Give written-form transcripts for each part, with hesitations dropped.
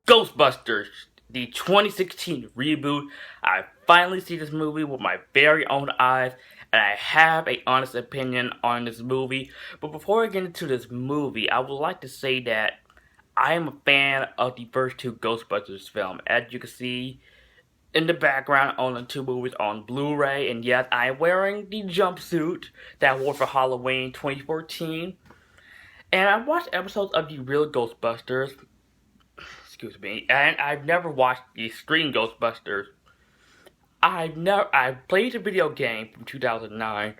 Ghostbusters, the 2016 reboot. I finally see this movie with my very own eyes, and I have an honest opinion on this movie. But before I get into this movie, I would like to say that I am a fan of the first two Ghostbusters films. As you can see in the background on the two movies on Blu-ray, and yes, I'm wearing the jumpsuit that I wore for Halloween 2014. And I watched episodes of the real Ghostbusters, excuse me, and I've never watched the Screen Ghostbusters. I played the video game from 2009,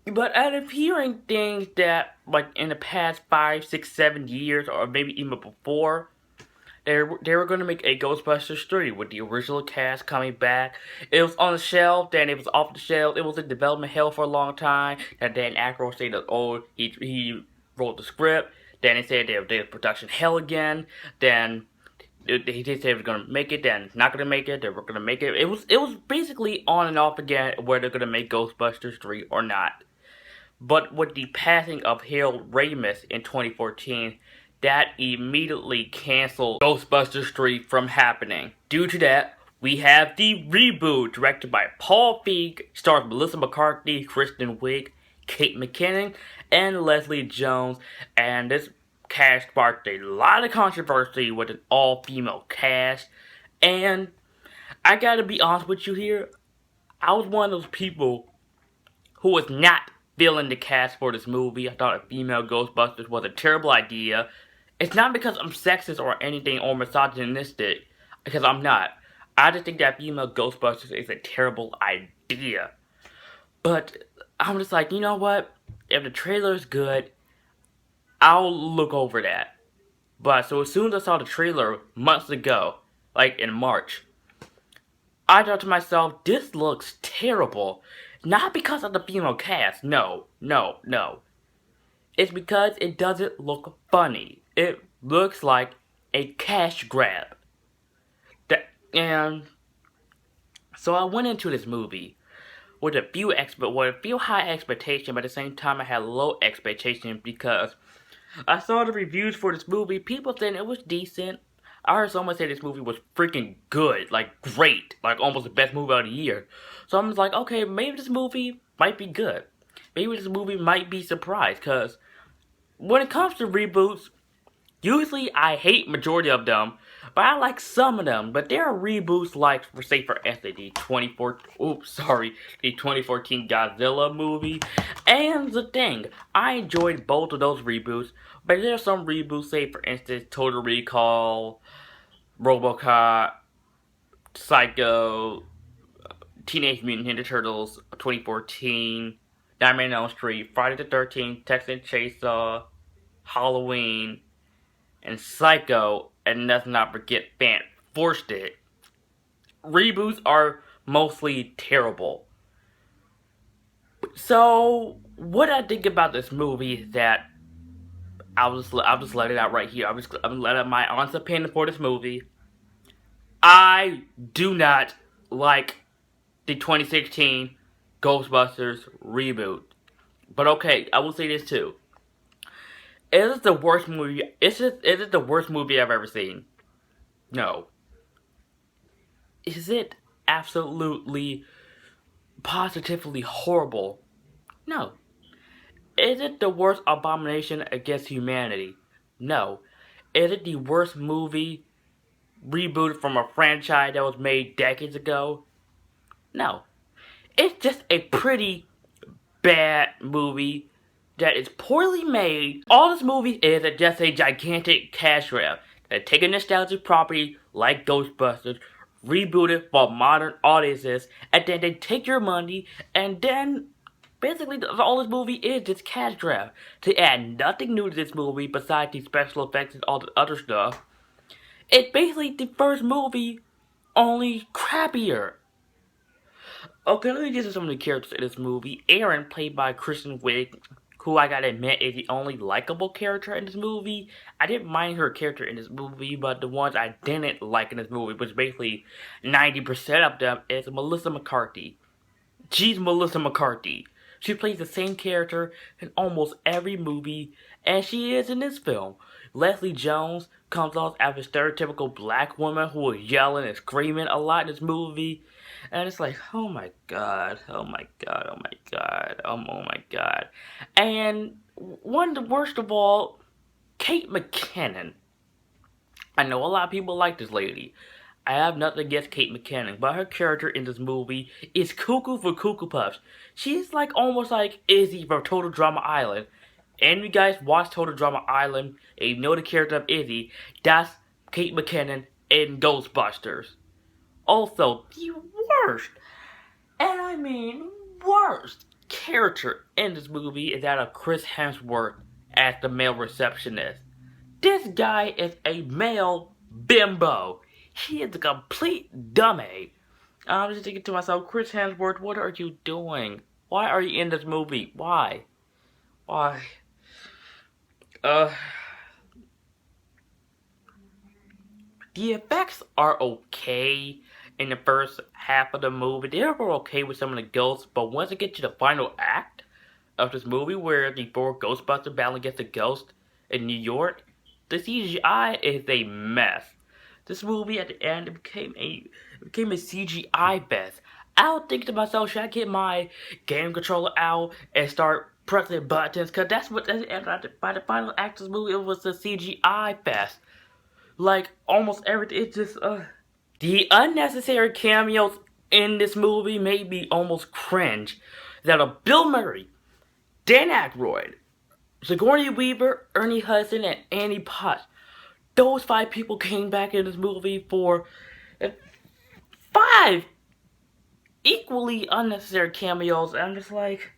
but out of hearing things that, like, in the past 5, 6, 7 years, or maybe even before, they were going to make a Ghostbusters 3 with the original cast coming back. It was on the shelf, then it was off the shelf. It was in development hell for a long time. And then Aykroyd said that, he wrote the script. Then he said there was production hell again. Then he did say they were going to make it, then not going to make it. They were going to make it. It was basically on and off again where they're going to make Ghostbusters 3 or not. But with the passing of Harold Ramis in 2014, that immediately canceled Ghostbusters 3 from happening. Due to that, we have the reboot directed by Paul Feig, stars Melissa McCarthy, Kristen Wiig, Kate McKinnon, and Leslie Jones, and this cast sparked a lot of controversy with an all-female cast, and I gotta be honest with you here, I was one of those people who was not feeling the cast for this movie. I thought a female Ghostbusters was a terrible idea. It's not because I'm sexist or anything or misogynistic, because I'm not. I just think that female Ghostbusters is a terrible idea. But I'm just like, you know what? If the trailer is good, I'll look over that. But so as soon as I saw the trailer months ago, like in March, I thought to myself, this looks terrible. Not because of the female cast, no. It's because it doesn't look funny. It looks like a cash grab. And so I went into this movie with a few high expectations, but at the same time I had low expectations because I saw the reviews for this movie. People saying it was decent. I heard someone say this movie was freaking good, like great, like almost the best movie of the year. So I'm just like, okay, maybe this movie might be good. Maybe this movie might be surprised, because when it comes to reboots, usually I hate majority of them, but I like some of them. But there are reboots like, for instance, the 2014 Godzilla movie. And the thing, I enjoyed both of those reboots, but there are some reboots, say for instance, Total Recall, RoboCop, Psycho, Teenage Mutant Ninja Turtles 2014, Nightmare on Elm Street, Friday the 13th, Texas Chainsaw, Halloween, and Psycho, and let's not forget Fan Forced It. Reboots are mostly terrible. So, what I think about this movie is that I'll just let it out right here. I'm let out my honest opinion for this movie. I do not like the 2016 Ghostbusters reboot. But okay, I will say this too. Is it the worst movie? Is it the worst movie I've ever seen? No. Is it absolutely, positively horrible? No. Is it the worst abomination against humanity? No. Is it the worst movie rebooted from a franchise that was made decades ago? No. It's just a pretty bad movie that is poorly made. All this movie is just a gigantic cash grab. They take a nostalgic property like Ghostbusters, reboot it for modern audiences, and then they take your money, and then basically all this movie is just cash grab. To add nothing new to this movie besides the special effects and all the other stuff, it's basically the first movie, only crappier. Okay, let me get to some of the characters in this movie. Aaron, played by Kristen Wiig, who I gotta admit is the only likable character in this movie. I didn't mind her character in this movie, but the ones I didn't like in this movie, which basically 90% of them, is Melissa McCarthy. She's Melissa McCarthy. She plays the same character in almost every movie And she is in this film. Leslie Jones comes off as a stereotypical black woman who is yelling and screaming a lot in this movie. And it's like, oh my god, oh my god, oh my god, oh my god. And worst of all, Kate McKinnon. I know a lot of people like this lady. I have nothing against Kate McKinnon, but her character in this movie is cuckoo for Cuckoo Puffs. She's like almost like Izzy from Total Drama Island. And you guys watch Total Drama Island and you know the character of Izzy, that's Kate McKinnon in Ghostbusters. Also, the worst, and I mean worst, character in this movie is that of Chris Hemsworth as the male receptionist. This guy is a male bimbo. He is a complete dummy. I'm just thinking to myself, Chris Hemsworth, what are you doing? Why are you in this movie? Why? Why? The effects are okay in the first half of the movie. They were okay with some of the ghosts, but once it gets to the final act of this movie, where the four Ghostbusters battle against the ghost in New York, the CGI is a mess. This movie at the end became a CGI fest. I was thinking to myself, should I get my game controller out and start pressing buttons? Cause that's what by the final act of this movie, it was a CGI fest. Like almost everything, it's just the unnecessary cameos in this movie made me almost cringe. That of Bill Murray, Dan Aykroyd, Sigourney Weaver, Ernie Hudson, and Annie Potts. Those 5 people came back in this movie for 5 equally unnecessary cameos. I'm just like,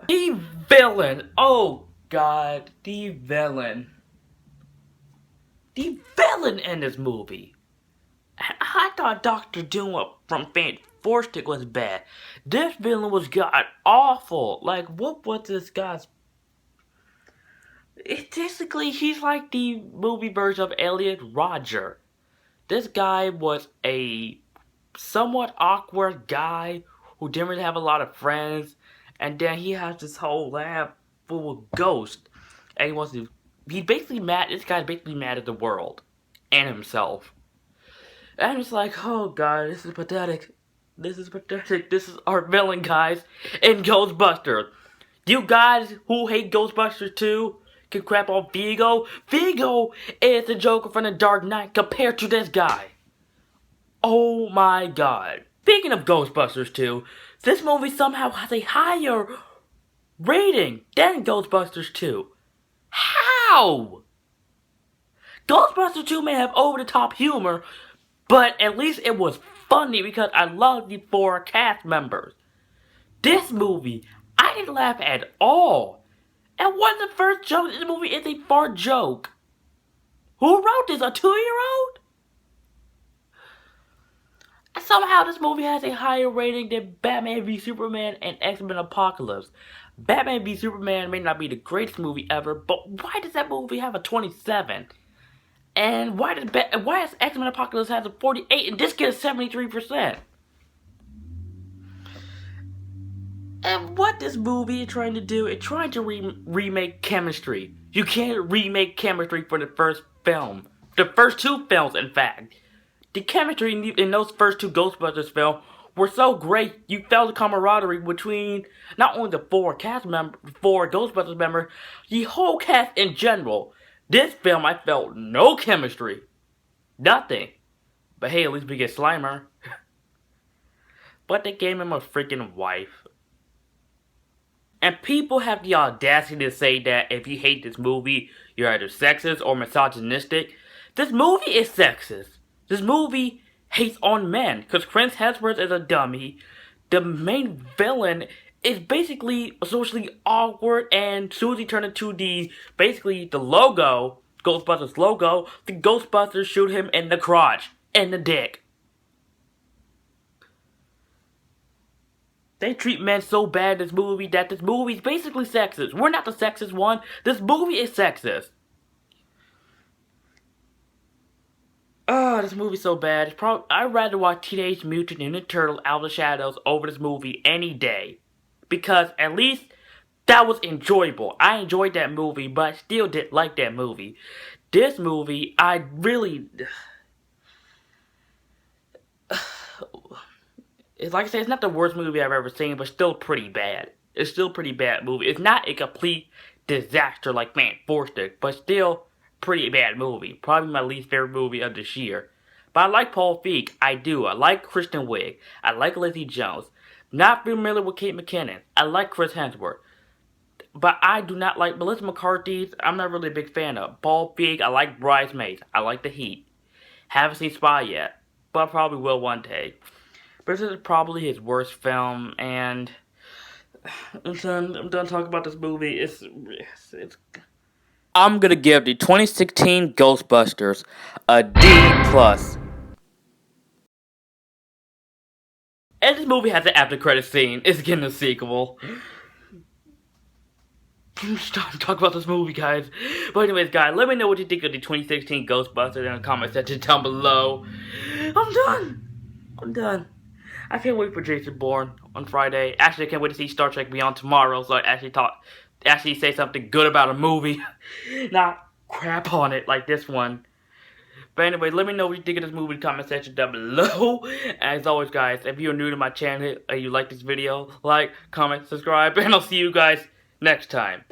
the villain. Oh God, the villain. The villain in this movie. I thought Dr. Doom from Fantastic was bad. This villain was god awful. Like, what was this guy's? It's basically, he's like the movie version of Elliot Rodger. This guy was a somewhat awkward guy who didn't really have a lot of friends, and then he has this whole lab full of ghosts, and he's basically mad. This guy's basically mad at the world and himself. And I'm just like, oh god, this is pathetic. This is pathetic. This is our villain, guys, in Ghostbusters. You guys who hate Ghostbusters 2 can crap on Vigo. Vigo is the Joker from the Dark Knight compared to this guy. Oh my god. Speaking of Ghostbusters 2, this movie somehow has a higher rating than Ghostbusters 2. How? Ghostbusters 2 may have over-the-top humor, but at least it was funny because I love the 4 cast members. This movie, I didn't laugh at all. And one of the first jokes in the movie is a fart joke. Who wrote this? A 2-year-old? Somehow this movie has a higher rating than Batman v Superman and X-Men Apocalypse. Batman v Superman may not be the greatest movie ever, but why does that movie have a 27? And why does X-Men Apocalypse have a 48 and this gets 73%? And what this movie is trying to do, it's trying to remake chemistry. You can't remake chemistry for the first film. The first 2 films, in fact. The chemistry in those first 2 Ghostbusters films were so great, you felt the camaraderie between not only the 4 Ghostbusters members, the whole cast in general. This film, I felt no chemistry. Nothing. But hey, at least we get Slimer. But they gave him a freaking wife. And people have the audacity to say that if you hate this movie, you're either sexist or misogynistic. This movie is sexist. This movie hates on men, because Chris Hemsworth is a dummy. The main villain is basically socially awkward, and Susie turned into the logo, Ghostbusters logo. The Ghostbusters shoot him in the crotch, in the dick. They treat men so bad in this movie that this movie is basically sexist. We're not the sexist one. This movie is sexist. Oh, this movie's so bad. I'd rather watch Teenage Mutant Ninja Turtles Out of the Shadows over this movie any day. because at least that was enjoyable. I enjoyed that movie, but I still didn't like that movie. This movie, I really... It's like I said, it's not the worst movie I've ever seen, but still pretty bad. It's still a pretty bad movie. It's not a complete disaster like Man Forster, but still pretty bad movie. Probably my least favorite movie of this year. But I like Paul Feig. I do. I like Kristen Wiig. I like Lizzie Jones. Not familiar with Kate McKinnon. I like Chris Hemsworth. But I do not like Melissa McCarthy's. I'm not really a big fan of. Paul Feig, I like Bridesmaids. I like The Heat. Haven't seen Spy yet, but I probably will one day. But this is probably his worst film, and I'm done talking about this movie. It's I'm gonna give the 2016 Ghostbusters a D+. And this movie has an after credit scene. It's getting a sequel. Stop talking about this movie, guys. But anyways, guys, let me know what you think of the 2016 Ghostbusters in the comment section down below. I'm done. I can't wait for Jason Bourne on Friday. Actually, I can't wait to see Star Trek Beyond tomorrow, so I actually say something good about a movie. Not crap on it like this one. But anyway, let me know what you think of this movie in the comment section down below. As always, guys, if you're new to my channel and you like this video, like, comment, subscribe, and I'll see you guys next time.